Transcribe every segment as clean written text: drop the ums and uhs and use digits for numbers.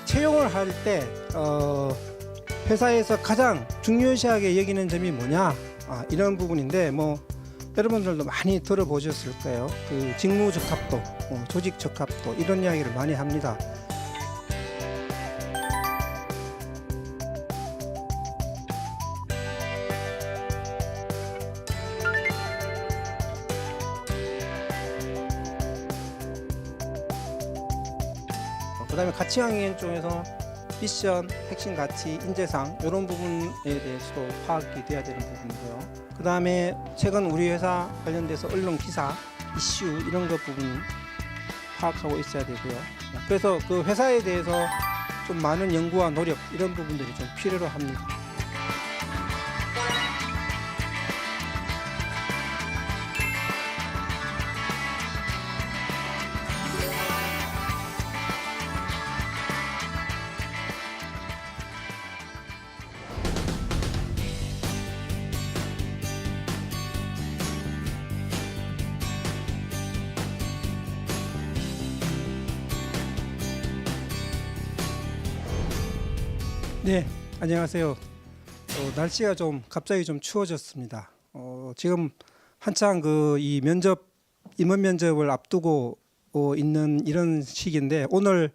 채용을 할 때 회사에서 가장 중요시하게 여기는 점이 뭐냐, 이런 부분인데, 뭐 여러분들도 많이 들어보셨을 거예요. 그 직무 적합도, 조직 적합도, 이런 이야기를 많이 합니다. 그다음에 가치관계 쪽에서 미션, 핵심 가치, 인재상 이런 부분에 대해서도 파악이 돼야 되는 부분이고요. 그다음에 최근 우리 회사 관련돼서 언론 기사, 이슈 이런 것 부분 파악하고 있어야 되고요. 그래서 그 회사에 대해서 좀 많은 연구와 노력 이런 부분들이 좀 필요로 합니다. 네, 안녕하세요. 날씨가 좀 갑자기 좀 추워졌습니다. 지금 한창 이 임원 면접을 앞두고 있는 이런 시기인데, 오늘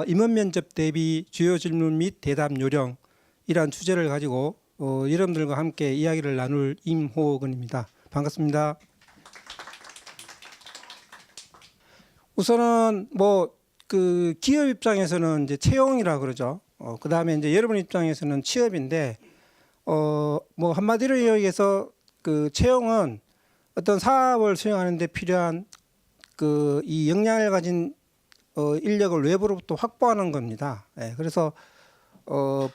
임원 면접 대비 주요 질문 및 대답 요령 이란 주제를 가지고 여러분들과 함께 이야기를 나눌 임호근입니다. 반갑습니다. 우선은 그 기업 입장에서는 이제 채용이라 그러죠. 그 다음에 이제 여러분 입장에서는 취업인데, 뭐 한마디로 얘기해서 그 채용은 어떤 사업을 수행하는 데 필요한 이 역량을 가진 인력을 외부로부터 확보하는 겁니다. 그래서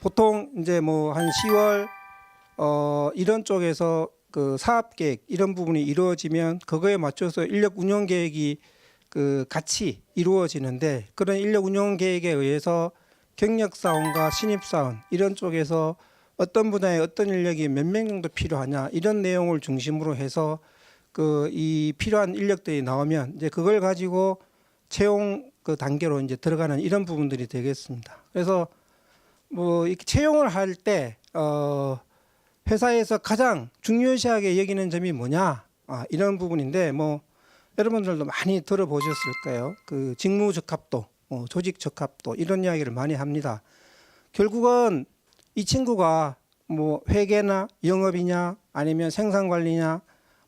보통 이제 뭐 한 10월 이런 쪽에서 그 사업 계획 이런 부분이 이루어지면 그거에 맞춰서 인력 운영 계획이 같이 이루어지는데, 그런 인력 운영 계획에 의해서 경력 사원과 신입 사원 이런 쪽에서 어떤 분야에 어떤 인력이 몇 명 정도 필요하냐 이런 내용을 중심으로 해서 이 필요한 인력들이 나오면 이제 그걸 가지고 채용 단계로 이제 들어가는 이런 부분들이 되겠습니다. 그래서 뭐 이렇게 채용을 할 때 회사에서 가장 중요시하게 여기는 점이 뭐냐, 이런 부분인데, 뭐 여러분들도 많이 들어보셨을 거예요. 그 직무 적합도, 조직 적합도 이런 이야기를 많이 합니다. 결국은 이 친구가 뭐 회계나 영업이냐 아니면 생산관리냐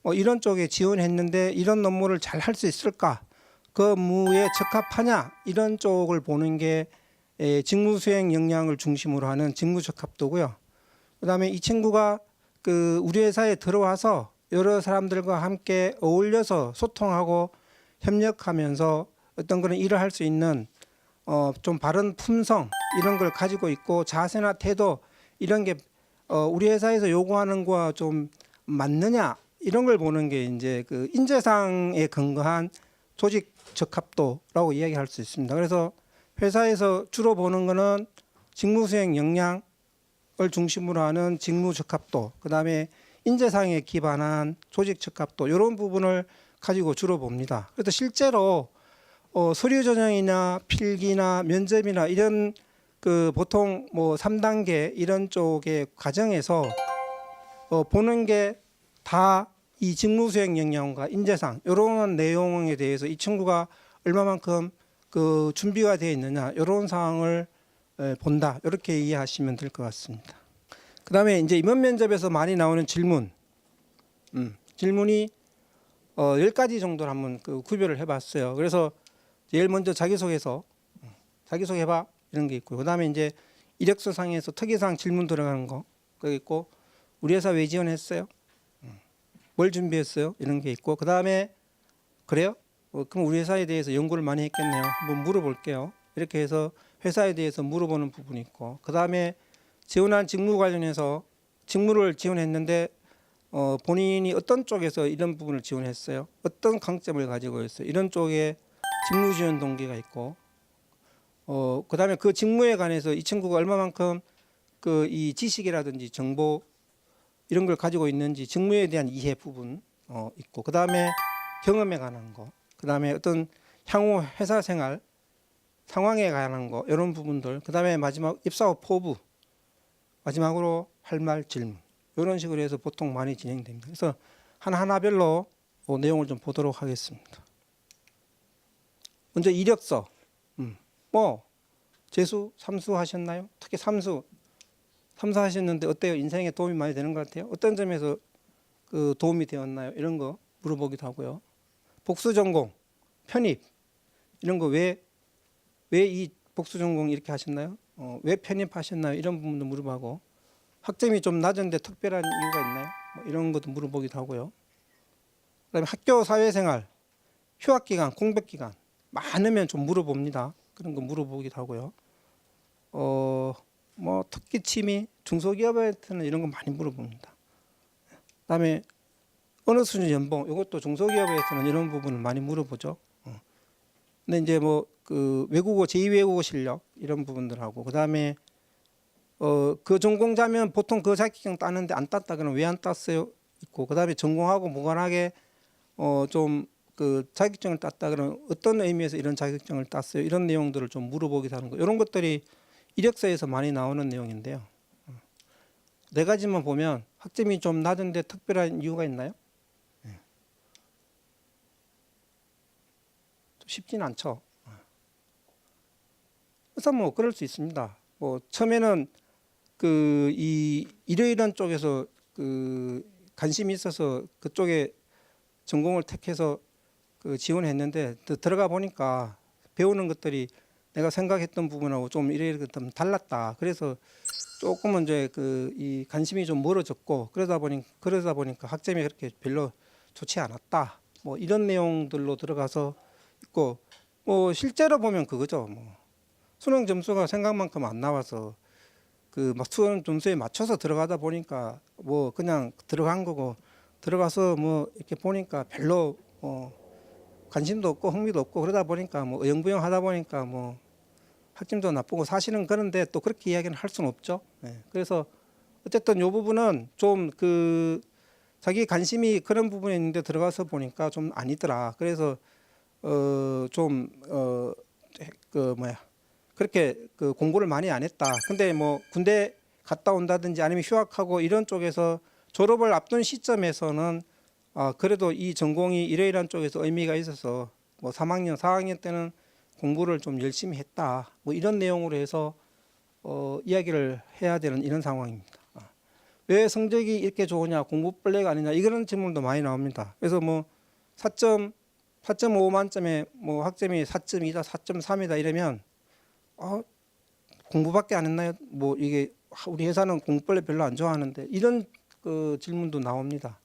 뭐 이런 쪽에 지원했는데 이런 업무를 잘 할 수 있을까, 그 업무에 적합하냐 이런 쪽을 보는 게 직무 수행 역량을 중심으로 하는 직무 적합도고요. 그다음에 이 친구가 우리 회사에 들어와서 여러 사람들과 함께 어울려서 소통하고 협력하면서 어떤 그런 일을 할 수 있는 좀 바른 품성 이런 걸 가지고 있고, 자세나 태도 이런 게 우리 회사에서 요구하는 거와 좀 맞느냐 이런 걸 보는 게 이제 그 인재상에 근거한 조직 적합도라고 이야기할 수 있습니다. 그래서 회사에서 주로 보는 거는 직무 수행 역량을 중심으로 하는 직무 적합도, 그다음에 인재상에 기반한 조직 적합도 이런 부분을 가지고 주로 봅니다. 그래서 실제로 서류 전형이나 필기나 면접이나 이런 보통 뭐 3단계 이런 쪽의 과정에서 보는 게 다 이 직무 수행 역량과 인재상 이런 내용에 대해서 이 친구가 얼마만큼 준비가 되어 있느냐 이런 사항을 본다, 이렇게 이해하시면 될 것 같습니다. 그다음에 이제 임원 면접에서 많이 나오는 질문이 10가지 정도를 한번 구별을 해봤어요. 그래서 제일 먼저 자기소개서, 자기소개해봐 이런 게 있고, 그다음에 이제 이력서상에서 특이사항 질문 들어가는 거 그게 있고, 우리 회사 왜 지원했어요? 뭘 준비했어요? 이런 게 있고, 그다음에 그래요? 그럼 우리 회사에 대해서 연구를 많이 했겠네요. 한번 물어볼게요. 이렇게 해서 회사에 대해서 물어보는 부분이 있고, 그다음에 지원한 직무 관련해서 직무를 지원했는데 본인이 어떤 쪽에서 이런 부분을 지원했어요? 어떤 강점을 가지고 있어요? 이런 쪽에 직무 지원 동기가 있고, 그다음에 그 직무에 관해서 이 친구가 얼마만큼 이 지식이라든지 정보 이런 걸 가지고 있는지 직무에 대한 이해 부분 있고, 그다음에 경험에 관한 거, 그다음에 어떤 향후 회사 생활 상황에 관한 거 이런 부분들, 그다음에 마지막 입사 후 포부, 마지막으로 할 말 질문 이런 식으로 해서 보통 많이 진행됩니다. 그래서 하나별로 내용을 좀 보도록 하겠습니다. 먼저 이력서, 뭐 재수, 삼수 하셨나요? 특히 삼수 하셨는데 어때요? 인생에 도움이 많이 되는 것 같아요? 어떤 점에서 그 도움이 되었나요? 이런 거 물어보기도 하고요. 복수 전공, 편입 이런 거 왜 이 복수 전공 이렇게 하셨나요? 왜 편입하셨나요? 이런 부분도 물어보고, 학점이 좀 낮은데 특별한 이유가 있나요? 뭐 이런 것도 물어보기도 하고요. 그다음에 학교 사회생활, 휴학기간, 공백기간 많으면 좀 물어봅니다. 그런 거 물어보기도 하고요. 뭐 특기 취미, 중소기업한테는 이런 거 많이 물어봅니다. 그다음에 어느 수준 연봉, 이것도 중소기업에서는 이런 부분을 많이 물어보죠. 근데 이제 뭐 그 외국어, 제2외국어 실력 이런 부분들하고, 그다음에 그 전공자면 보통 그 자격증 따는데 안 땄다 그러면 왜 안 땄어요? 있고, 그다음에 전공하고 무관하게 좀 그 자격증을 땄다 그러면 어떤 의미에서 이런 자격증을 땄어요? 이런 내용들을 좀 물어보기도 하는 거. 이런 것들이 이력서에서 많이 나오는 내용인데요. 네 가지만 보면 학점이 좀 낮은데 특별한 이유가 있나요? 좀 쉽지는 않죠. 그래서 뭐 그럴 수 있습니다. 뭐 처음에는 그 이 이러이러한 쪽에서 그 관심이 있어서 그쪽에 전공을 택해서 그 지원했는데 들어가 보니까 배우는 것들이 내가 생각했던 부분하고 좀 이래 좀 달랐다. 그래서 조금은 이제 그 이 관심이 좀 멀어졌고, 그러다 보니까 학점이 그렇게 별로 좋지 않았다. 뭐 이런 내용들로 들어가서 있고, 뭐 실제로 보면 그거죠. 뭐 수능 점수가 생각만큼 안 나와서 그 막 수능 점수에 맞춰서 들어가다 보니까 뭐 그냥 들어간 거고, 들어가서 뭐 이렇게 보니까 별로 관심도 없고 흥미도 없고, 그러다 보니까 뭐 어영부영 하다 보니까 뭐 학점도 나쁘고, 사실은 그런데 또 그렇게 이야기는 할 수는 없죠. 그래서 어쨌든 이 부분은 좀 그 자기 관심이 그런 부분에 있는데 들어가서 보니까 좀 아니더라. 그래서 그렇게 그 공부를 많이 안 했다. 근데 뭐 군대 갔다 온다든지 아니면 휴학하고 이런 쪽에서 졸업을 앞둔 시점에서는 그래도 이 전공이 이러이러한 쪽에서 의미가 있어서 뭐 3학년, 4학년 때는 공부를 좀 열심히 했다. 뭐 이런 내용으로 해서 이야기를 해야 되는 이런 상황입니다. 왜 성적이 이렇게 좋으냐, 공부벌레가 아니냐, 이런 질문도 많이 나옵니다. 그래서 뭐 4.5 만점에 뭐 학점이 4.2다, 4.3이다 이러면 공부밖에 안 했나요? 뭐 이게 우리 회사는 공부벌레 별로 안 좋아하는데, 이런 그 질문도 나옵니다.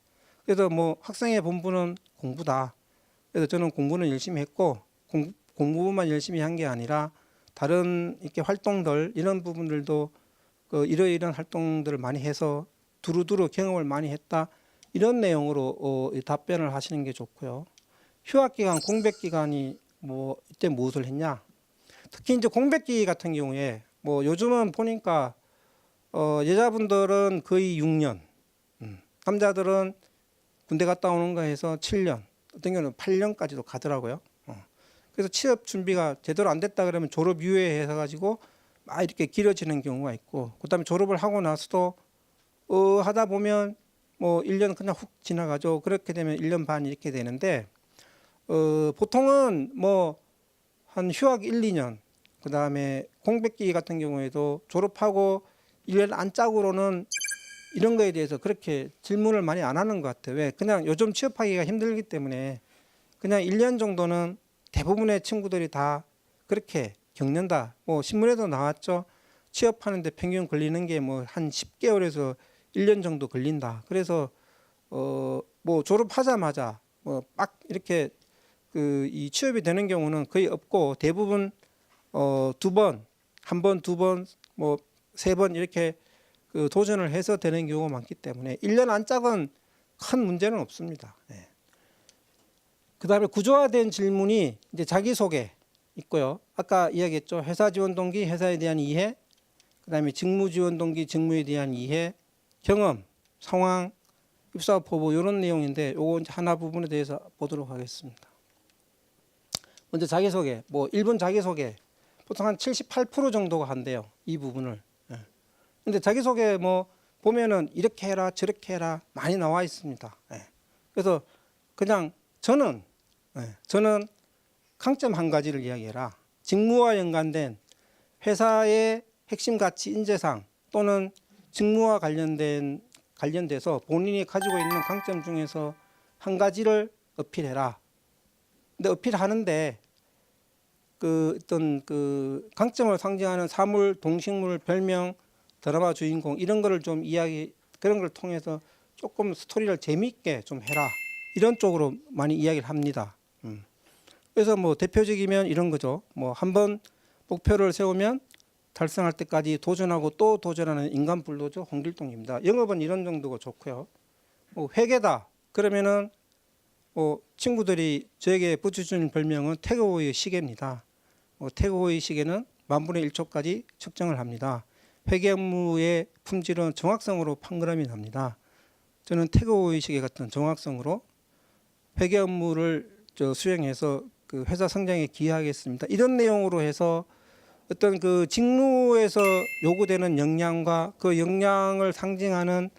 그래서 뭐 학생의 본분은 공부다. 그래서 저는 공부는 열심히 했고, 공부만 열심히 한 게 아니라 다른 이렇게 활동들, 이런 부분들도 그 이러이러한 활동들을 많이 해서 두루두루 경험을 많이 했다. 이런 내용으로 답변을 하시는 게 좋고요. 휴학기간, 공백기간이 뭐 이때 무엇을 했냐? 특히 이제 공백기 같은 경우에 뭐 요즘은 보니까 여자분들은 거의 6년, 남자들은 군대 갔다 오는 거 해서 7년, 어떤 경우는 8년까지도 가더라고요. 그래서 취업 준비가 제대로 안 됐다 그러면 졸업 유예해서 가지고 막 이렇게 길어지는 경우가 있고, 그다음에 졸업을 하고 나서도 하다 보면 뭐 1년 그냥 훅 지나가죠. 그렇게 되면 1년 반 이렇게 되는데, 보통은 뭐 한 휴학 1, 2년, 그다음에 공백기 같은 경우에도 졸업하고 1년 안짝으로는 이런 거에 대해서 그렇게 질문을 많이 안 하는 것 같아요. 왜? 그냥 요즘 취업하기가 힘들기 때문에 그냥 1년 정도는 대부분의 친구들이 다 그렇게 겪는다. 뭐 신문에도 나왔죠. 취업하는데 평균 걸리는 게 뭐 한 10개월에서 1년 정도 걸린다. 그래서 뭐 졸업하자마자 뭐 막 이렇게 그 이 취업이 되는 경우는 거의 없고, 대부분 2번, 1번, 2번, 뭐 3번 이렇게 그 도전을 해서 되는 경우가 많기 때문에 1년 안짝은 큰 문제는 없습니다. 그다음에 구조화된 질문이 이제 자기소개 있고요. 아까 이야기했죠. 회사 지원 동기, 회사에 대한 이해, 그다음에 직무 지원 동기, 직무에 대한 이해, 경험, 상황, 입사 포부 이런 내용인데, 요거 하나 부분에 대해서 보도록 하겠습니다. 먼저 자기소개, 뭐 1분 자기소개, 보통 한 78% 정도가 한대요. 이 부분을. 예. 근데 자기소개 뭐 보면은 이렇게 해라 저렇게 해라 많이 나와 있습니다. 예. 그래서 그냥 저는 강점 한 가지를 이야기해라. 직무와 연관된 회사의 핵심 가치 인재상 또는 직무와 관련돼서 본인이 가지고 있는 강점 중에서 한 가지를 어필해라. 근데 어필하는데 그 어떤 그 강점을 상징하는 사물, 동식물, 별명, 드라마 주인공 이런 거를 좀 그런 걸 통해서 조금 스토리를 재미있게 좀 해라. 이런 쪽으로 많이 이야기를 합니다. 그래서 뭐 대표적이면 이런 거죠. 뭐 한번 목표를 세우면 달성할 때까지 도전하고 또 도전하는 인간 불도저 홍길동입니다. 영업은 이런 정도가 좋고요. 뭐 회계다. 그러면은 뭐 친구들이 저에게 붙여주는 별명은 태그호의 시계입니다. 태그호의 시계는 10,000분의 1초까지 측정을 합니다. 회계 업무의 품질은 정확성으로 판가름이 납니다. 저는 태그호의 시계 같은 정확성으로 회계 업무를 수행해서 그 회사 성장에 기여하겠습니다. 이런 내용으로 해서 어떤 그 직무에서 요구되는 역량과 그 역량을 상징하는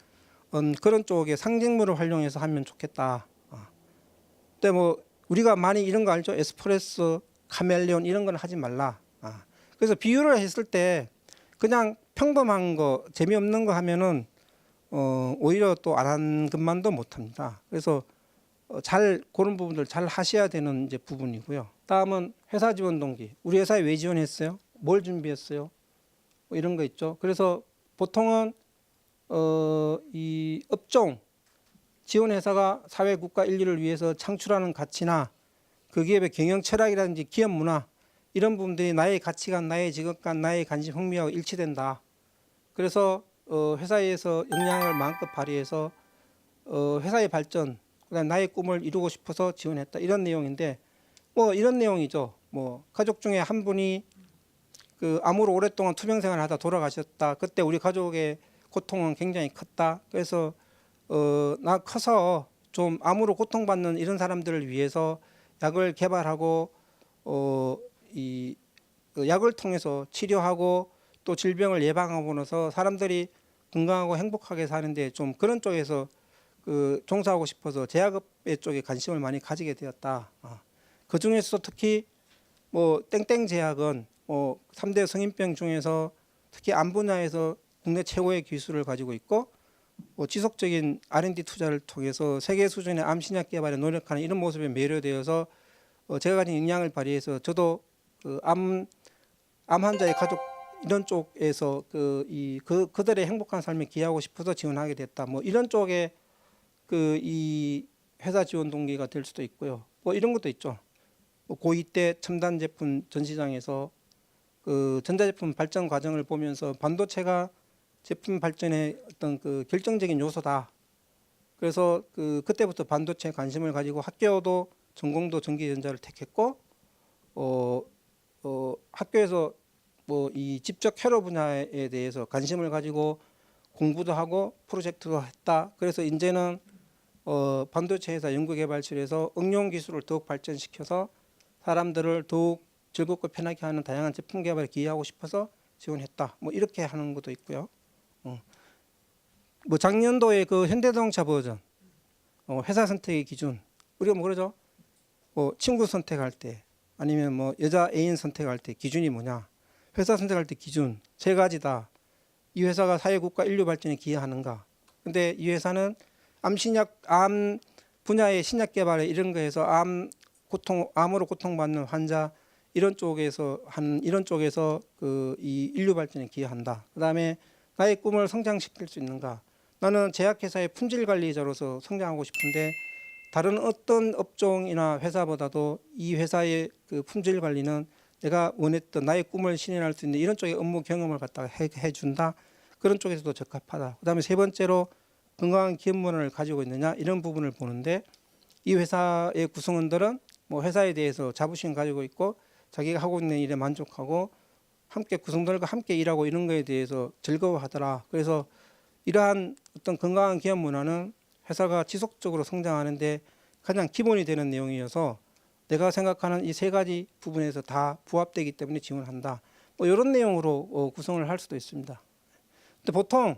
그런 쪽의 상징물을 활용해서 하면 좋겠다. 근데 뭐 우리가 많이 이런 거 알죠? 에스프레소, 카멜레온 이런 건 하지 말라. 그래서 비유를 했을 때 그냥 평범한 거, 재미없는 거 하면은 오히려 또 안 한 것만도 못 합니다. 그래서 잘 그런 부분들 잘 하셔야 되는 이제 부분이고요. 다음은 회사 지원 동기. 우리 회사에 왜 지원했어요? 뭘 준비했어요? 뭐 이런 거 있죠. 그래서 보통은 이 업종 지원 회사가 사회 국가 인류를 위해서 창출하는 가치나 그 기업의 경영 철학이라든지 기업 문화 이런 부분들이 나의 가치관, 나의 직업관, 나의 관심 흥미하고 일치된다. 그래서 회사에서 역량을 마음껏 발휘해서 회사의 발전, 그다음 나의 꿈을 이루고 싶어서 지원했다. 이런 내용인데 뭐 이런 내용이죠. 뭐 가족 중에 한 분이 그 암으로 오랫동안 투병 생활을 하다 돌아가셨다. 그때 우리 가족의 고통은 굉장히 컸다. 그래서 나 커서 좀 암으로 고통받는 이런 사람들을 위해서 약을 개발하고 이 약을 통해서 치료하고 또 질병을 예방하고 나서 사람들이 건강하고 행복하게 사는데 좀 그런 쪽에서 그 종사하고 싶어서 제약업의 쪽에 관심을 많이 가지게 되었다. 그 중에서 특히 뭐 땡땡 제약은 3대 성인병 중에서 특히 암 분야에서 국내 최고의 기술을 가지고 있고 지속적인 R&D 투자를 통해서 세계 수준의 암 신약 개발에 노력하는 이런 모습에 매료되어서 제가 가진 역량을 발휘해서 저도 암 환자의 가족 이런 쪽에서 그들의 행복한 삶에 기여하고 싶어서 지원하게 됐다. 뭐 이런 쪽에 이 회사 지원 동기가 될 수도 있고요. 뭐 이런 것도 있죠. 고2 때 첨단 제품 전시장에서 그 전자제품 발전 과정을 보면서 반도체가 제품 발전의 어떤 그 결정적인 요소다. 그래서 그때부터 반도체에 관심을 가지고 학교도 전공도 전기전자를 택했고 학교에서 뭐 이 직접 회로 분야에 대해서 관심을 가지고 공부도 하고 프로젝트도 했다. 그래서 이제는 반도체 회사 연구개발실에서 응용 기술을 더욱 발전시켜서 사람들을 더욱 즐겁고 편하게 하는 다양한 제품 개발에 기여하고 싶어서 지원했다. 뭐 이렇게 하는 것도 있고요. 뭐 작년도에 그 현대자동차 버전 회사 선택의 기준 우리가 뭐 그러죠? 친구 선택할 때 아니면 뭐 여자 애인 선택할 때 기준이 뭐냐? 회사 선택할 때 기준 세 가지다. 이 회사가 사회국가 인류 발전에 기여하는가? 근데 이 회사는 암 분야의 신약 개발에 이런 거에서 암으로 고통받는 환자 이런 쪽에서 이 인류 발전에 기여한다. 그다음에 나의 꿈을 성장시킬 수 있는가? 나는 제약회사의 품질 관리자로서 성장하고 싶은데 다른 어떤 업종이나 회사보다도 이 회사의 그 품질 관리는 내가 원했던 나의 꿈을 실현할 수 있는 이런 쪽의 업무 경험을 갖다가 해준다. 그런 쪽에서도 적합하다. 그다음에 세 번째로 건강한 기업 문화를 가지고 있느냐 이런 부분을 보는데 이 회사의 구성원들은 뭐 회사에 대해서 자부심 가지고 있고 자기가 하고 있는 일에 만족하고 함께 구성들과 함께 일하고 이런 거에 대해서 즐거워하더라. 그래서 이러한 어떤 건강한 기업 문화는 회사가 지속적으로 성장하는데 가장 기본이 되는 내용이어서 내가 생각하는 이 세 가지 부분에서 다 부합되기 때문에 지원한다. 뭐 이런 내용으로 구성을 할 수도 있습니다. 근데 보통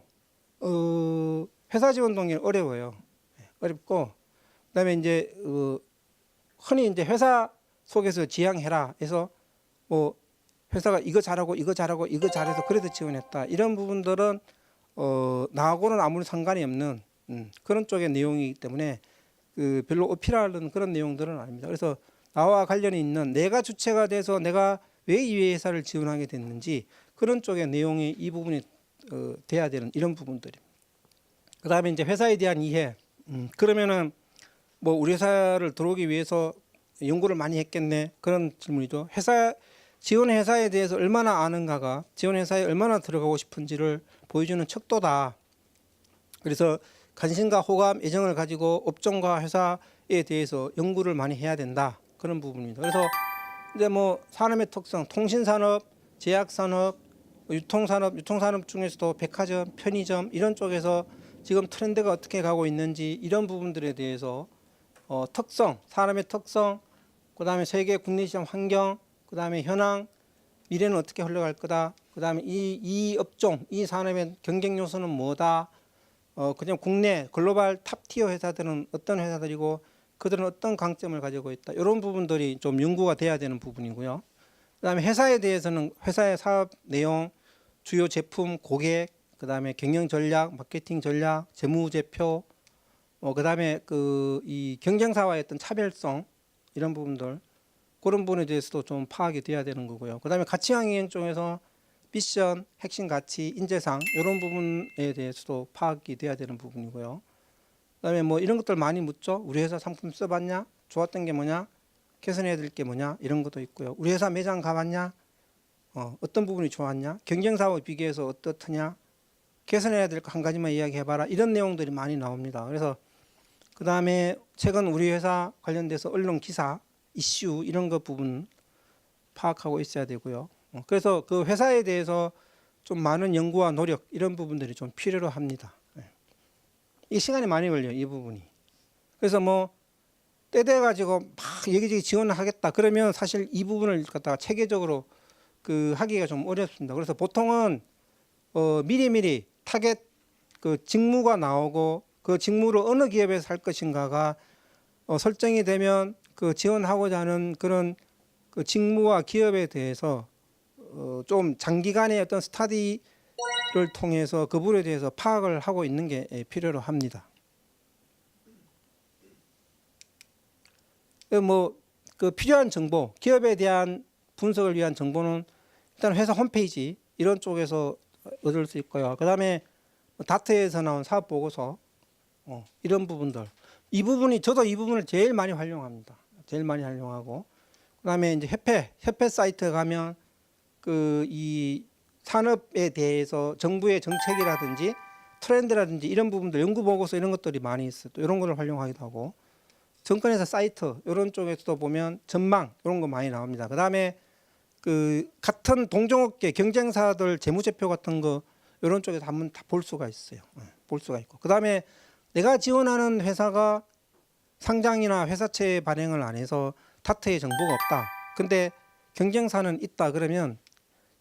회사 지원 동의는 어려워요. 어렵고 그다음에 이제 흔히 이제 회사 속에서 지향해라 해서 뭐 회사가 이거 잘하고 이거 잘하고 이거 잘해서 그래서 지원했다. 이런 부분들은 나하고는 아무런 상관이 없는 그런 쪽의 내용이기 때문에 별로 어필하는 그런 내용들은 아닙니다. 그래서 나와 관련이 있는 내가 주체가 돼서 내가 왜 이 회사를 지원하게 됐는지 그런 쪽의 내용이 이 부분이 돼야 되는 이런 부분들입니다. 그다음에 이제 회사에 대한 이해. 그러면은 뭐 우리 회사를 들어오기 위해서 연구를 많이 했겠네 그런 질문이죠. 지원 회사에 대해서 얼마나 아는가가 지원 회사에 얼마나 들어가고 싶은지를 보여주는 척도다. 그래서 관심과 호감, 애정을 가지고 업종과 회사에 대해서 연구를 많이 해야 된다. 그런 부분입니다. 그래서 이제 뭐 산업의 특성, 통신산업, 제약산업, 유통산업 중에서도 백화점, 편의점 이런 쪽에서 지금 트렌드가 어떻게 가고 있는지 이런 부분들에 대해서 특성, 산업의 특성, 그다음에 세계 국내 시장 환경, 그다음에 현황, 미래는 어떻게 흘러갈 거다. 그다음에 이 업종, 이 산업의 경쟁 요소는 뭐다. 그냥 국내 글로벌 탑티어 회사들은 어떤 회사들이고 그들은 어떤 강점을 가지고 있다. 이런 부분들이 좀 연구가 돼야 되는 부분이고요. 그다음에 회사에 대해서는 회사의 사업 내용, 주요 제품, 고객, 그다음에 경영 전략, 마케팅 전략, 재무제표, 그다음에 이 경쟁사와의 어떤 차별성 이런 부분들 그런 부분에 대해서도 좀 파악이 돼야 되는 거고요. 그다음에 가치항 이행 쪽에서 미션, 핵심 가치, 인재상 이런 부분에 대해서도 파악이 돼야 되는 부분이고요. 그다음에 뭐 이런 것들 많이 묻죠. 우리 회사 상품 써봤냐? 좋았던 게 뭐냐? 개선해야 될 게 뭐냐? 이런 것도 있고요. 우리 회사 매장 가봤냐? 어떤 부분이 좋았냐? 경쟁사와 비교해서 어떻느냐? 개선해야 될 거 한 가지만 이야기해봐라. 이런 내용들이 많이 나옵니다. 그래서 그 다음에 최근 우리 회사 관련돼서 언론 기사, 이슈 이런 것 부분 파악하고 있어야 되고요. 그래서 그 회사에 대해서 좀 많은 연구와 노력 이런 부분들이 좀 필요로 합니다. 이 시간이 많이 걸려요. 이 부분이. 그래서 뭐 때 돼 가지고 막 여기저기 지원을 하겠다. 그러면 사실 이 부분을 갖다가 체계적으로 하기가 좀 어렵습니다. 그래서 보통은 미리미리 타겟 직무가 나오고 그 직무를 어느 기업에서 할 것인가가 설정이 되면 지원하고자 하는 그런 직무와 기업에 대해서 좀 장기간의 어떤 스터디를 통해서 그 부분에 대해서 파악을 하고 있는 게 필요로 합니다. 필요한 정보, 기업에 대한 분석을 위한 정보는 일단 회사 홈페이지 이런 쪽에서 얻을 수 있고요. 그다음에 다트에서 나온 사업 보고서 이런 부분들, 저도 이 부분을 제일 많이 활용합니다. 제일 많이 활용하고 그다음에 이제 협회 사이트에 가면 이 산업에 대해서 정부의 정책이라든지 트렌드라든지 이런 부분들 연구 보고서 이런 것들이 많이 있어요. 또 이런 거를 활용하기도 하고 정권회사 사이트 이런 쪽에서도 보면 전망 이런 거 많이 나옵니다. 그다음에 같은 동종업계 경쟁사들 재무제표 같은 거 이런 쪽에서 한번 다 볼 수가 있어요. 볼 수가 있고 그다음에 내가 지원하는 회사가 상장이나 회사채 발행을 안 해서 다트에 정보가 없다. 근데 경쟁사는 있다 그러면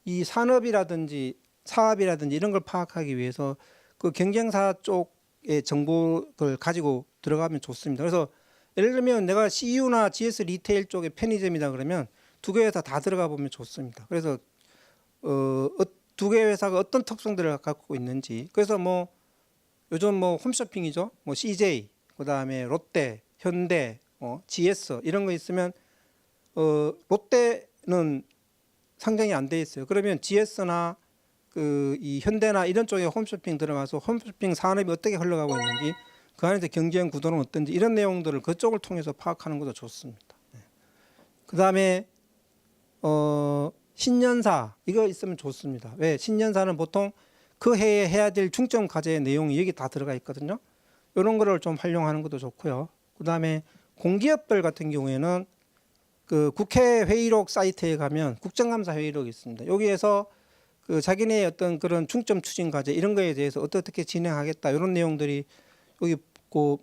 이 산업이라든지 사업이라든지 이런 걸 파악하기 위해서 그 경쟁사 쪽의 정보를 가지고 들어가면 좋습니다. 그래서 예를 들면 내가 CU나 GS 리테일 쪽의 편의점이다 그러면 두 개 회사 다 들어가 보면 좋습니다. 그래서 두 개 회사가 어떤 특성들을 갖고 있는지 그래서 뭐 요즘 뭐 홈쇼핑이죠. 뭐 CJ 그다음에 롯데, 현대, GS 이런 거 있으면 롯데는 상장이 안 돼 있어요. 그러면 GS나 이 현대나 이런 쪽에 홈쇼핑 들어가서 홈쇼핑 산업이 어떻게 흘러가고 있는지 그 안에서 경쟁 구도는 어떤지 이런 내용들을 그쪽을 통해서 파악하는 것도 좋습니다. 그다음에 신년사 이거 있으면 좋습니다. 왜? 신년사는 보통 그 해에 해야 될 중점 과제의 내용이 여기 다 들어가 있거든요. 이런 거를 좀 활용하는 것도 좋고요. 그다음에 공기업들 같은 경우에는 국회 회의록 사이트에 가면 국정감사 회의록이 있습니다. 여기에서 자기네의 어떤 그런 중점 추진 과제 이런 거에 대해서 어떻게 진행하겠다 이런 내용들이 여기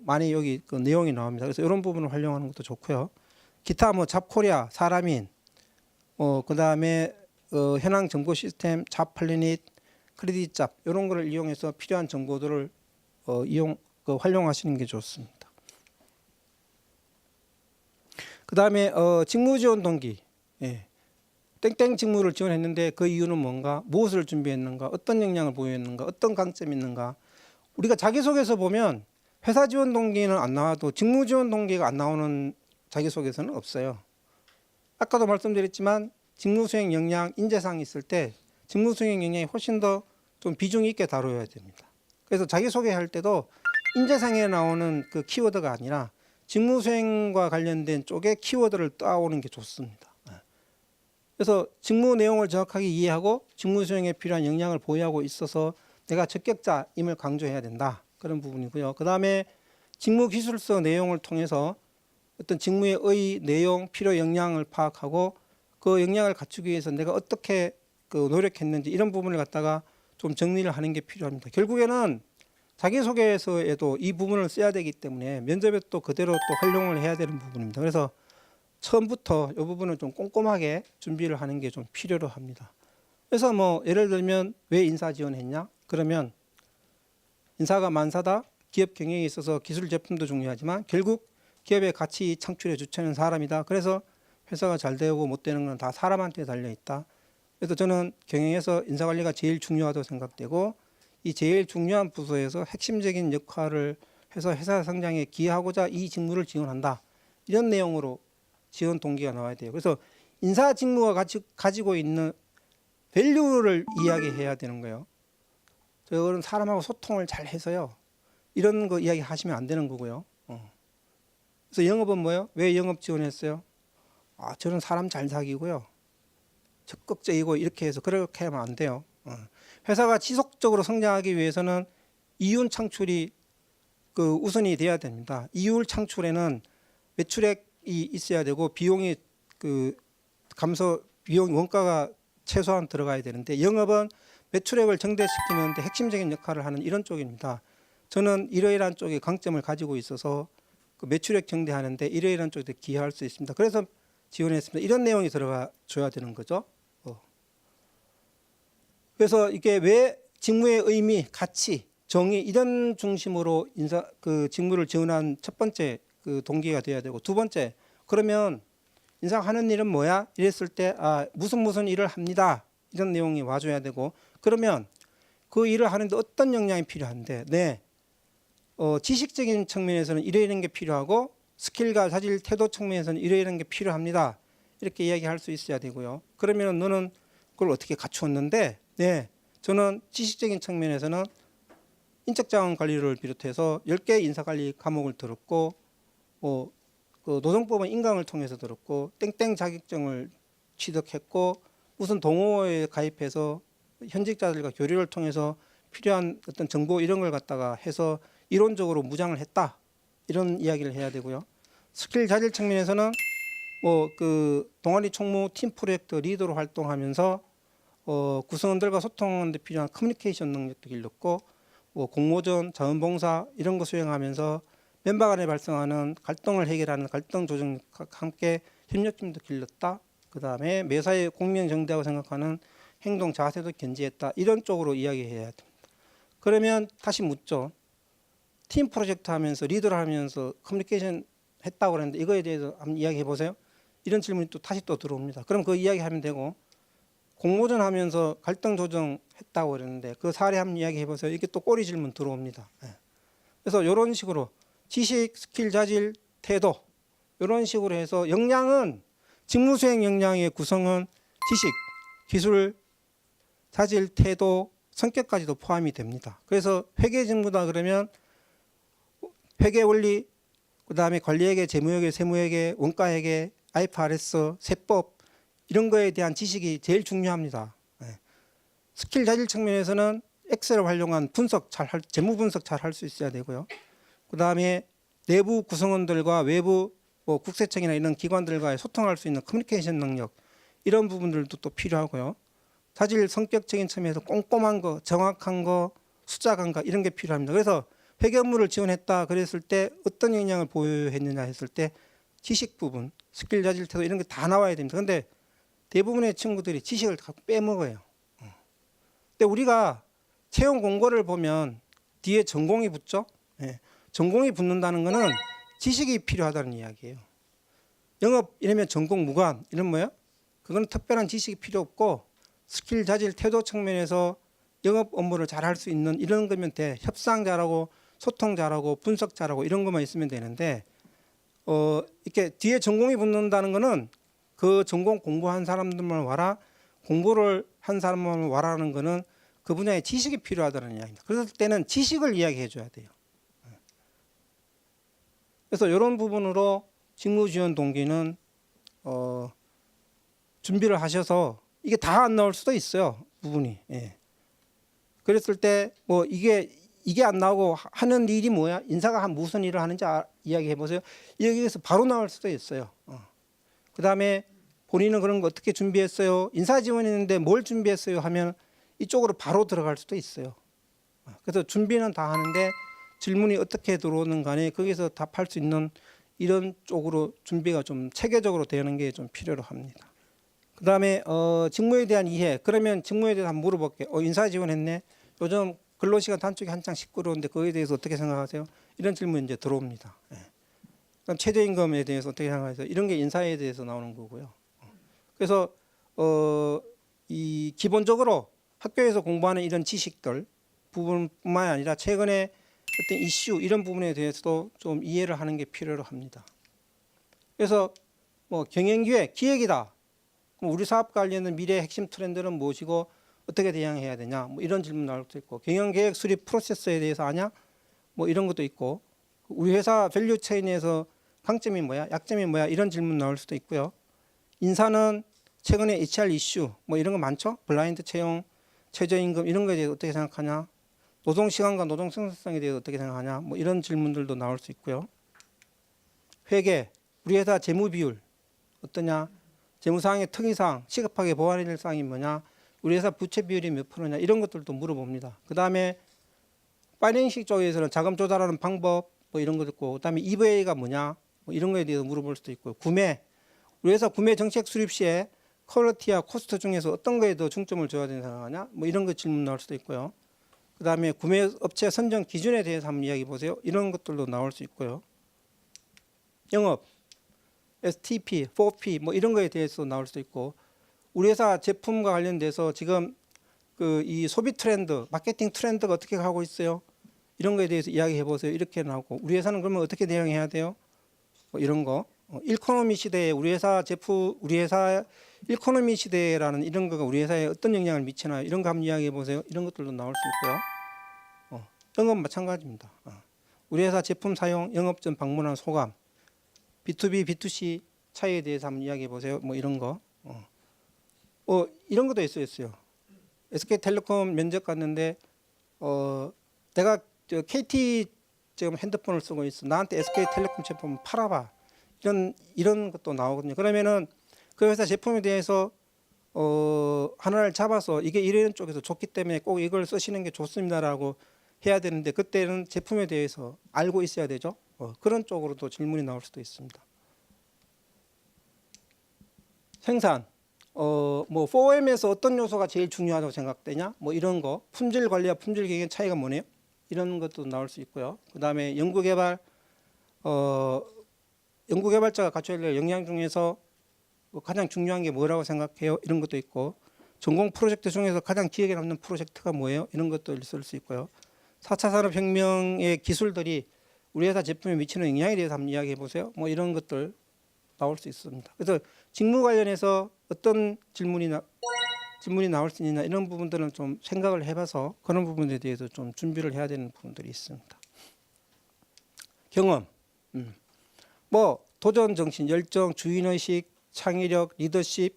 많이 여기 내용이 나옵니다. 그래서 이런 부분을 활용하는 것도 좋고요. 기타 뭐 잡코리아, 사람인, 그다음에 현황 정보 시스템, 잡플래닛, 크레딧잡 이런 거를 이용해서 필요한 정보들을 활용하시는 게 좋습니다. 그다음에 직무 지원 동기. 예. 땡땡 직무를 지원했는데 그 이유는 뭔가, 무엇을 준비했는가, 어떤 역량을 보유했는가, 어떤 강점이 있는가. 우리가 자기소개서 보면 회사 지원 동기는 안 나와도 직무 지원 동기가 안 나오는 자기소개서는 없어요. 아까도 말씀드렸지만 직무 수행 역량, 인재상이 있을 때 직무 수행 역량이 훨씬 더 좀 비중 있게 다뤄야 됩니다. 그래서 자기소개할 때도 인재상에 나오는 그 키워드가 아니라 직무 수행과 관련된 쪽에 키워드를 따오는 게 좋습니다. 그래서 직무 내용을 정확하게 이해하고 직무 수행에 필요한 역량을 보유하고 있어서 내가 적격자임을 강조해야 된다. 그런 부분이고요. 그 다음에 직무 기술서 내용을 통해서 어떤 직무의 내용, 필요 역량을 파악하고 그 역량을 갖추기 위해서 내가 어떻게 노력했는지 이런 부분을 갖다가 좀 정리를 하는 게 필요합니다. 결국에는 자기소개서에도 이 부분을 써야 되기 때문에 면접에 또 그대로 또 활용을 해야 되는 부분입니다. 그래서 처음부터 이 부분을 좀 꼼꼼하게 준비를 하는 게 좀 필요로 합니다. 그래서 뭐 예를 들면 왜 인사 지원했냐? 그러면 인사가 만사다. 기업 경영에 있어서 기술 제품도 중요하지만 결국 기업의 가치 창출에 주체는 사람이다. 그래서 회사가 잘 되고 못 되는 건 다 사람한테 달려 있다. 그래서 저는 경영에서 인사관리가 제일 중요하다고 생각되고 이 제일 중요한 부서에서 핵심적인 역할을 해서 회사 성장에 기여하고자 이 직무를 지원한다. 이런 내용으로 지원 동기가 나와야 돼요. 그래서 인사 직무가 가지고 있는 밸류를 이야기해야 되는 거예요. 저는 사람하고 소통을 잘 해서요. 이런 거 이야기하시면 안 되는 거고요. 그래서 영업은 뭐예요? 왜 영업 지원했어요? 저는 사람 잘 사귀고요. 적극적이고 이렇게 해서 그렇게 하면 안 돼요. 회사가 지속적으로 성장하기 위해서는 이윤 창출이 우선이 돼야 됩니다. 이윤 창출에는 매출액이 있어야 되고 비용이 비용 원가가 최소한 들어가야 되는데 영업은 매출액을 증대시키는데 핵심적인 역할을 하는 이런 쪽입니다. 저는 이러이러한 쪽에 강점을 가지고 있어서 매출액 증대하는데 이러이러한 쪽에 기여할 수 있습니다. 그래서 지원했습니다. 이런 내용이 들어가 줘야 되는 거죠. 그래서 이게 왜 직무의 의미, 가치, 정의 이런 중심으로 직무를 지원한 첫 번째 동기가 돼야 되고 두 번째 그러면 인사하는 일은 뭐야? 이랬을 때 무슨 일을 합니다. 이런 내용이 와줘야 되고 그러면 그 일을 하는데 어떤 역량이 필요한데 지식적인 측면에서는 이런 게 필요하고 스킬과 자질, 태도 측면에서는 이런 게 필요합니다. 이렇게 이야기할 수 있어야 되고요. 그러면 너는 그걸 어떻게 갖추었는데 저는 지식적인 측면에서는 인적자원 관리를 비롯해서 10개 인사관리 과목을 들었고 노동법은 인강을 통해서 들었고 땡땡 자격증을 취득했고 무슨 동호회에 가입해서 현직자들과 교류를 통해서 필요한 어떤 정보 이런 걸 갖다가 해서 이론적으로 무장을 했다. 이런 이야기를 해야 되고요. 스킬 자질 측면에서는 동아리 총무 팀 프로젝트 리더로 활동하면서 구성원들과 소통하는 데 필요한 커뮤니케이션 능력도 길렀고 공모전, 자원봉사 이런 거 수행하면서 멤버 간에 발생하는 갈등을 해결하는 갈등 조정과 함께 협력심도 길렀다. 그다음에 매사에 공명정대하고 생각하는 행동 자세도 견지했다. 이런 쪽으로 이야기해야 됩니다. 그러면 다시 묻죠. 팀 프로젝트 하면서 리더를 하면서 커뮤니케이션 했다고 그랬는데 이거에 대해서 한번 이야기해 보세요. 이런 질문이 다시 들어옵니다. 그럼 그 이야기하면 되고 공모전 하면서 갈등 조정했다고 그랬는데 그 사례 한번 이야기해 보세요. 이게 또 꼬리 질문 들어옵니다. 그래서 이런 식으로 지식, 스킬, 자질, 태도 이런 식으로 해서 역량은 직무수행 역량의 구성은 지식, 기술, 자질, 태도, 성격까지도 포함이 됩니다. 그래서 회계 직무다 그러면 회계 원리, 그다음에 관리회계, 재무회계, 세무회계, 원가회계, IFRS, 세법 이런 거에 대한 지식이 제일 중요합니다. 스킬 자질 측면에서는 엑셀을 활용한 재무 분석 잘 할 수 있어야 되고요. 그다음에 내부 구성원들과 외부 국세청이나 이런 기관들과 소통할 수 있는 커뮤니케이션 능력 이런 부분들도 또 필요하고요. 자질 성격적인 측면에서 꼼꼼한 거, 정확한 거, 숫자 감각 이런 게 필요합니다. 그래서 회계 업무를 지원했다 그랬을 때 어떤 역량을 보유했느냐 했을 때 지식 부분, 스킬, 자질, 태도 이런 게 다 나와야 됩니다. 근데 대부분의 친구들이 지식을 다 빼먹어요. 근데 우리가 채용 공고를 보면 뒤에 전공이 붙죠. 예. 전공이 붙는다는 것은 지식이 필요하다는 이야기예요. 영업 이러면 전공 무관 이런 뭐예요? 그건 특별한 지식이 필요 없고 스킬, 자질, 태도 측면에서 영업 업무를 잘할 수 있는 이런 거면 돼. 협상 잘하고 소통 잘하고 분석 잘하고 이런 것만 있으면 되는데 이렇게 뒤에 전공이 붙는다는 거는 그 전공 공부한 사람들만 와라, 공부를 한 사람만 와라는 거는 그 분야의 지식이 필요하다는 이야기입니다. 그럴 때는 지식을 이야기해 줘야 돼요. 그래서 이런 부분으로 직무 지원 동기는 준비를 하셔서 이게 다 안 나올 수도 있어요. 부분이. 예. 그랬을 때 뭐 이게 안 나오고 하는 일이 뭐야? 인사가 무슨 일을 하는지 이야기해 보세요. 여기에서 바로 나올 수도 있어요. 그다음에 본인은 그런 거 어떻게 준비했어요? 인사 지원했는데 뭘 준비했어요? 하면 이쪽으로 바로 들어갈 수도 있어요. 그래서 준비는 다 하는데 질문이 어떻게 들어오는 간에 거기서 답할 수 있는 이런 쪽으로 준비가 좀 체계적으로 되는 게 좀 필요로 합니다. 그다음에 직무에 대한 이해. 그러면 직무에 대해서 한번 물어볼게요. 인사 지원했네. 요즘 근로시간 단축이 한창 시끄러운데 그거에 대해서 어떻게 생각하세요? 이런 질문이 이제 들어옵니다. 예. 그다음 최저임금에 대해서 어떻게 생각하세요? 이런 게 인사에 대해서 나오는 거고요. 그래서 이 기본적으로 학교에서 공부하는 이런 지식들 부분뿐만 아니라 최근에 어떤 이슈 이런 부분에 대해서도 좀 이해를 하는 게 필요로 합니다. 그래서 뭐 경영기획, 기획이다. 그럼 우리 사업 관련된 미래의 핵심 트렌드는 무엇이고 어떻게 대응해야 되냐? 뭐 이런 질문 나올 수도 있고 경영계획 수립 프로세스에 대해서 아냐? 뭐 이런 것도 있고 우리 회사 밸류 체인에서 강점이 뭐야? 약점이 뭐야? 이런 질문 나올 수도 있고요. 인사는 최근에 HR 이슈 뭐 이런 거 많죠? 블라인드 채용, 최저임금 이런 거에 대해서 어떻게 생각하냐? 노동시간과 노동 생산성에 대해서 어떻게 생각하냐? 뭐 이런 질문들도 나올 수 있고요. 회계, 우리 회사 재무 비율 어떠냐? 재무상의 특이사항, 시급하게 보완해야 될 사항이 뭐냐? 우리 회사 부채 비율이 몇 프로냐? 이런 것들도 물어봅니다. 그 다음에 파이낸싱 쪽에서는 자금 조달하는 방법 뭐 이런 것도 있고, 그 다음에 EVA가 뭐냐? 뭐 이런 거에 대해서 물어볼 수도 있고, 구매, 우리 회사 구매 정책 수립 시에 퀄리티와 코스트 중에서 어떤 거에 더 중점을 줘야 되는 생각하냐? 뭐 이런 거 질문 나올 수도 있고요. 그 다음에 구매 업체 선정 기준에 대해서 한번 이야기해 보세요. 이런 것들도 나올 수 있고요. 영업, STP, 4P 뭐 이런 거에 대해서 나올 수도 있고, 우리 회사 제품과 관련돼서 지금 그 이 소비 트렌드, 마케팅 트렌드가 어떻게 가고 있어요? 이런 거에 대해서 이야기해 보세요. 이렇게 나오고, 우리 회사는 그러면 어떻게 대응해야 돼요? 뭐 이런 거. 일코노미 시대에 우리 회사 제품, 우리 회사 일코노미 시대라는 이런 거가 우리 회사에 어떤 영향을 미치나요? 이런 거 한번 이야기해 보세요. 이런 것들도 나올 수 있고요. 영업 마찬가지입니다. 우리 회사 제품 사용, 영업 전 방문한 소감, B2B, B2C 차이에 대해서 한번 이야기해 보세요. 뭐 이런 거. 이런 것도 있어요. SK텔레콤 면접 갔는데 내가 KT 지금 핸드폰을 쓰고 있어. 나한테 SK텔레콤 제품 팔아봐. 이런 것도 나오거든요. 그러면은 그 회사 제품에 대해서 하나를 잡아서 이게 이런 쪽에서 좋기 때문에 꼭 이걸 쓰시는 게 좋습니다라고 해야 되는데 그때는 제품에 대해서 알고 있어야 되죠. 그런 쪽으로도 질문이 나올 수도 있습니다. 생산, 뭐 4M에서 어떤 요소가 제일 중요하다고 생각되냐? 뭐 이런 거, 품질 관리와 품질 경영 차이가 뭐네요? 이런 것도 나올 수 있고요. 그 다음에 연구개발, 연구개발자가 갖춰야 될 역량 중에서 가장 중요한 게 뭐라고 생각해요? 이런 것도 있고, 전공 프로젝트 중에서 가장 기억에 남는 프로젝트가 뭐예요? 이런 것도 있을 수 있고요. 4차 산업혁명의 기술들이 우리 회사 제품에 미치는 영향에 대해서 한번 이야기해 보세요. 뭐 이런 것들 나올 수 있습니다. 그래서 직무 관련해서 어떤 질문이 나올 수 있느냐 이런 부분들은 좀 생각을 해봐서 그런 부분에 대해서 좀 준비를 해야 되는 부분들이 있습니다. 경험, 뭐 도전 정신, 열정, 주인의식, 창의력, 리더십,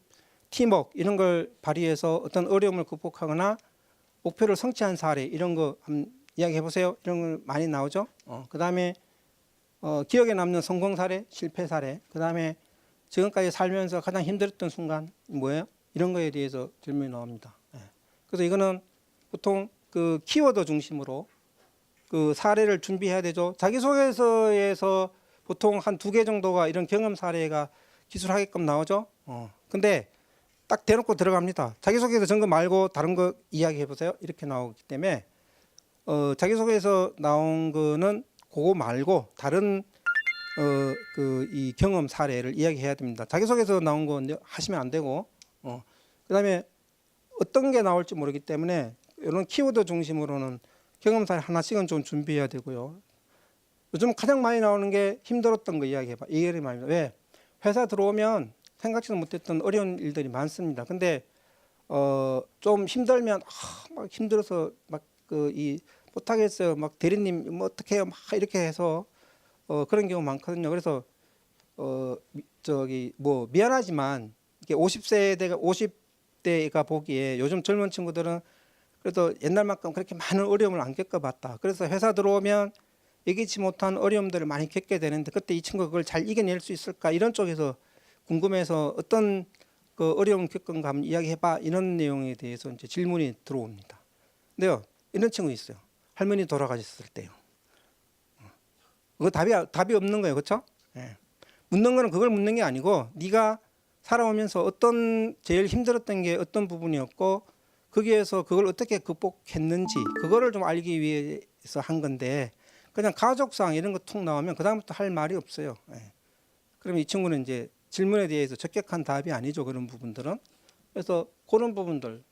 팀워크 이런 걸 발휘해서 어떤 어려움을 극복하거나 목표를 성취한 사례 이런 거 한번 이야기해 보세요. 이런 걸 많이 나오죠. 그 다음에 기억에 남는 성공 사례, 실패 사례, 그 다음에 지금까지 살면서 가장 힘들었던 순간 뭐예요? 이런 거에 대해서 질문이 나옵니다. 그래서 이거는 보통 그 키워드 중심으로 그 사례를 준비해야 되죠. 자기소개서에서 보통 한 2개 정도가 이런 경험 사례가 기술하게끔 나오죠. 근데 딱 대놓고 들어갑니다. 자기소개서 점검 말고 다른 거 이야기해 보세요. 이렇게 나오기 때문에 자기소개서 나온 거는 그거 말고 다른 그 이 경험 사례를 이야기해야 됩니다. 자기소개서 나온 거 하시면 안 되고 그다음에 어떤 게 나올지 모르기 때문에 이런 키워드 중심으로는 경험 사례 하나씩은 좀 준비해야 되고요. 요즘 가장 많이 나오는 게 힘들었던 거 이야기해봐. 이게 말입니다. 왜? 회사 들어오면 생각지도 못했던 어려운 일들이 많습니다. 근데 좀 힘들면 막 힘들어서 막 이 못하겠어요. 막 대리님 뭐 어떻게 해요? 막 이렇게 해서 그런 경우 많거든요. 그래서 저기 뭐 미안하지만 이게 50대가 보기에 요즘 젊은 친구들은 그래도 옛날만큼 그렇게 많은 어려움을 안 겪어봤다. 그래서 회사 들어오면 예기치 못한 어려움들을 많이 겪게 되는데 그때 이 친구가 그걸 잘 이겨낼 수 있을까 이런 쪽에서 궁금해서 어떤 그 어려움 겪은가 한번 이야기해봐 이런 내용에 대해서 이제 질문이 들어옵니다. 근데요 이런 친구 있어요. 할머니 돌아가셨을 때요. 그거 답이 없는 거예요, 그렇죠? 예. 묻는 거는 그걸 묻는 게 아니고 네가 살아오면서 어떤 제일 힘들었던 게 어떤 부분이었고 거기에서 그걸 어떻게 극복했는지 그거를 좀 알기 위해서 한 건데 그냥 가족상 이런 거 툭 나오면 그 다음부터 할 말이 없어요. 예. 그러면 이 친구는 이제 질문에 대해서 적격한 답이 아니죠. 그런 부분들은. 그래서 그런 부분들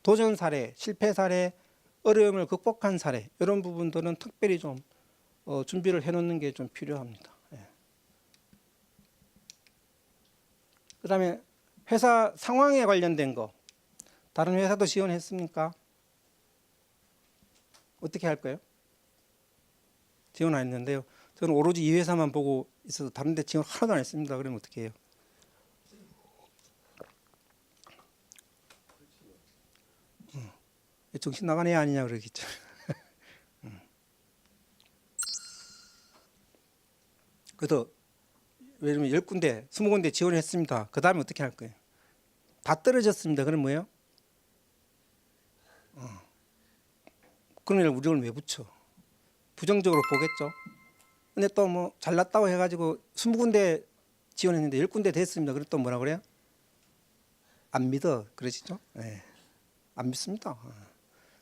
도전 사례, 실패 사례, 어려움을 극복한 사례 이런 부분들은 특별히 좀 준비를 해놓는 게 좀 필요합니다. 그다음에 회사 상황에 관련된 거 다른 회사도 지원했습니까? 어떻게 할까요? 지원 안 했는데요. 저는 오로지 이 회사만 보고 있어서 다른 데 지원 하나도 안 했습니다. 그러면 어떻게 해요? 정신 나간 애 아니냐 그러겠죠. 그래서 예를 들면 10군데, 20군데 지원했습니다. 그 다음에 어떻게 할 거예요? 다 떨어졌습니다. 그럼 뭐예요? 그런 애를 우리를 왜 붙여? 부정적으로 보겠죠. 근데 또 뭐 잘났다고 해가지고 20군데 지원했는데 10군데 됐습니다. 그럼 또 뭐라 그래요? 안 믿어. 그러시죠? 네. 안 믿습니다.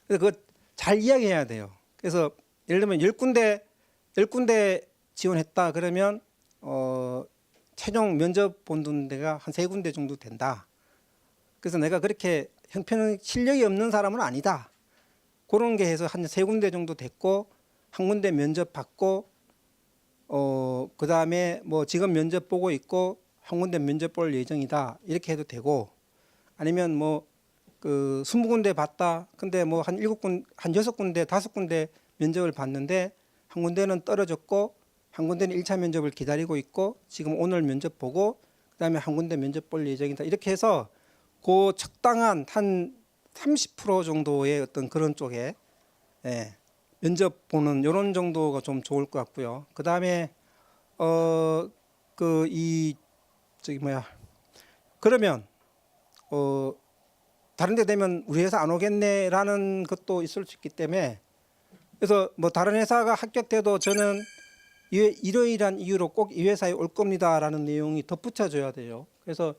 그래서 그거 잘 이야기해야 돼요. 그래서 예를 들면 10군데 지원했다 그러면 최종 면접 보는 데가 한 3군데 정도 된다. 그래서 내가 그렇게 형편은 실력이 없는 사람은 아니다. 그런 게 해서 한 3군데 정도 됐고 한 군데 면접 받고 그다음에 뭐 지금 면접 보고 있고 한 군데 면접 볼 예정이다. 이렇게 해도 되고 아니면 뭐 그 20군데 봤다. 근데 뭐 한 6군데, 5군데 면접을 봤는데 한 군데는 떨어졌고 한 군데는 1차 면접을 기다리고 있고 지금 오늘 면접 보고 그다음에 한 군데 면접 볼 예정이다. 이렇게 해서 그 적당한 한 30% 정도의 어떤 그런 쪽에 면접 보는 이런 정도가 좀 좋을 것 같고요. 그다음에 그러면 다른 데 되면 우리 회사 안 오겠네라는 것도 있을 수 있기 때문에 그래서 뭐 다른 회사가 합격돼도 저는 이러이러한 이유로 꼭 이 회사에 올 겁니다라는 내용이 덧붙여져야 돼요. 그래서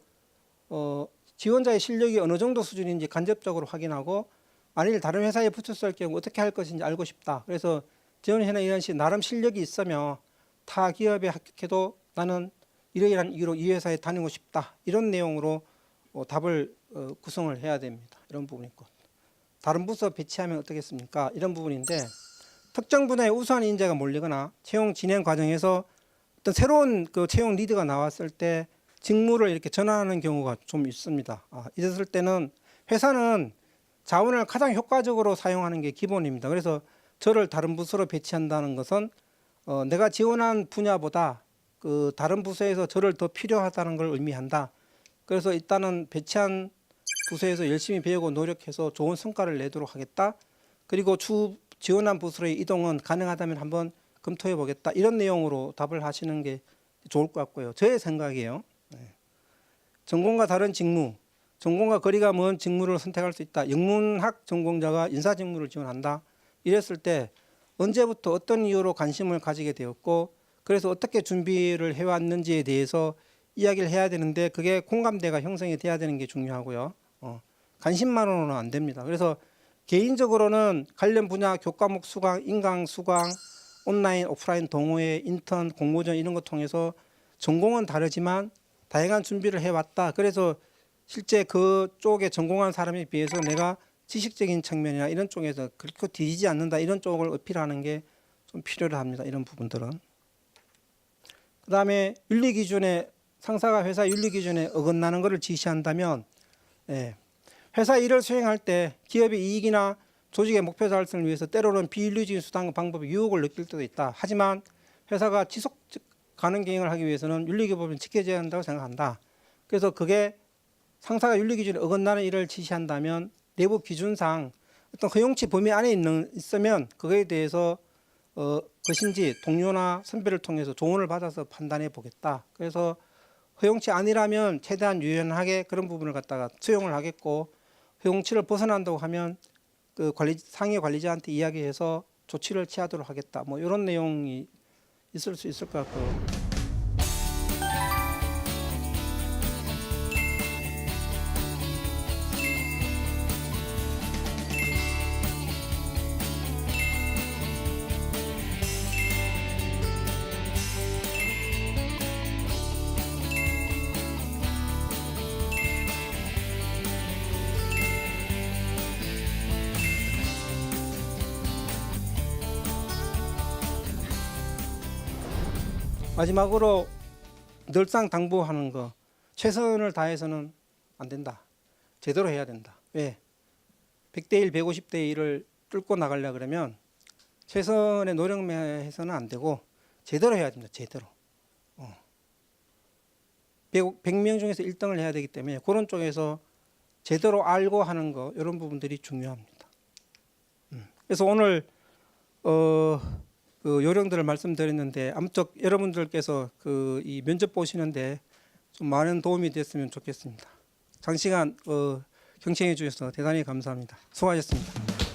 지원자의 실력이 어느 정도 수준인지 간접적으로 확인하고 만일 다른 회사에 붙였을 경우 어떻게 할 것인지 알고 싶다. 그래서 지원회나 이런 식 나름 실력이 있으며 타 기업에 합격해도 나는 이러이러한 이유로 이 회사에 다니고 싶다. 이런 내용으로 답을 구성을 해야 됩니다. 이런 부분이 있고 다른 부서 배치하면 어떻겠습니까? 이런 부분인데 특정 분야에 우수한 인재가 몰리거나 채용 진행 과정에서 어떤 새로운 그 채용 리드가 나왔을 때 직무를 이렇게 전환하는 경우가 좀 있습니다. 이랬을 때는 회사는 자원을 가장 효과적으로 사용하는 게 기본입니다. 그래서 저를 다른 부서로 배치한다는 것은 내가 지원한 분야보다 그 다른 부서에서 저를 더 필요하다는 걸 의미한다. 그래서 일단은 배치한 부서에서 열심히 배우고 노력해서 좋은 성과를 내도록 하겠다. 그리고 지원한 부서의 이동은 가능하다면 한번 검토해 보겠다. 이런 내용으로 답을 하시는 게 좋을 것 같고요. 저의 생각이에요. 전공과 다른 직무, 전공과 거리가 먼 직무를 선택할 수 있다. 영문학 전공자가 인사 직무를 지원한다. 이랬을 때 언제부터 어떤 이유로 관심을 가지게 되었고 그래서 어떻게 준비를 해왔는지에 대해서 이야기를 해야 되는데 그게 공감대가 형성이 돼야 되는 게 중요하고요. 관심만으로는 안 됩니다. 그래서 개인적으로는 관련 분야 교과목 수강, 인강 수강, 온라인, 오프라인 동호회, 인턴, 공모전 이런 거 통해서 전공은 다르지만 다양한 준비를 해왔다. 그래서 실제 그쪽에 전공한 사람에 비해서 내가 지식적인 측면이나 이런 쪽에서 그렇게 뒤지지 않는다. 이런 쪽을 어필하는 게 좀 필요를 합니다. 이런 부분들은. 그다음에 윤리 기준에 상사가 회사 윤리 기준에 어긋나는 것을 지시한다면 회사 일을 수행할 때 기업의 이익이나 조직의 목표 달성을 위해서 때로는 비윤리적인 수단과 방법의 유혹을 느낄 때도 있다. 하지만 회사가 지속 가능 경영을 하기 위해서는 윤리 규범이 지켜져야 한다고 생각한다. 그래서 그게 상사가 윤리 기준에 어긋나는 일을 지시한다면 내부 기준상 어떤 허용치 범위 안에 있으면 그거에 대해서 것인지 동료나 선배를 통해서 조언을 받아서 판단해 보겠다. 그래서 허용치 아니라면 최대한 유연하게 그런 부분을 갖다가 수용을 하겠고 허용치를 벗어난다고 하면 그 상위 관리자한테 이야기해서 조치를 취하도록 하겠다. 뭐 이런 내용이 있을 수 있을 것 같고. 마지막으로 늘상 당부하는 거 최선을 다해서는 안 된다. 제대로 해야 된다. 왜? 100대 1, 150대 1을 뚫고 나가려 그러면 최선의 노력만 해서는 안 되고 제대로 해야 됩니다. 제대로. 100명 중에서 1등을 해야 되기 때문에 그런 쪽에서 제대로 알고 하는 거 이런 부분들이 중요합니다. 그래서 오늘 그 요령들을 말씀드렸는데 아무쪼 여러분들께서 그 이 면접 보시는데 좀 많은 도움이 됐으면 좋겠습니다. 장시간 경청해 주셔서 대단히 감사합니다. 수고하셨습니다.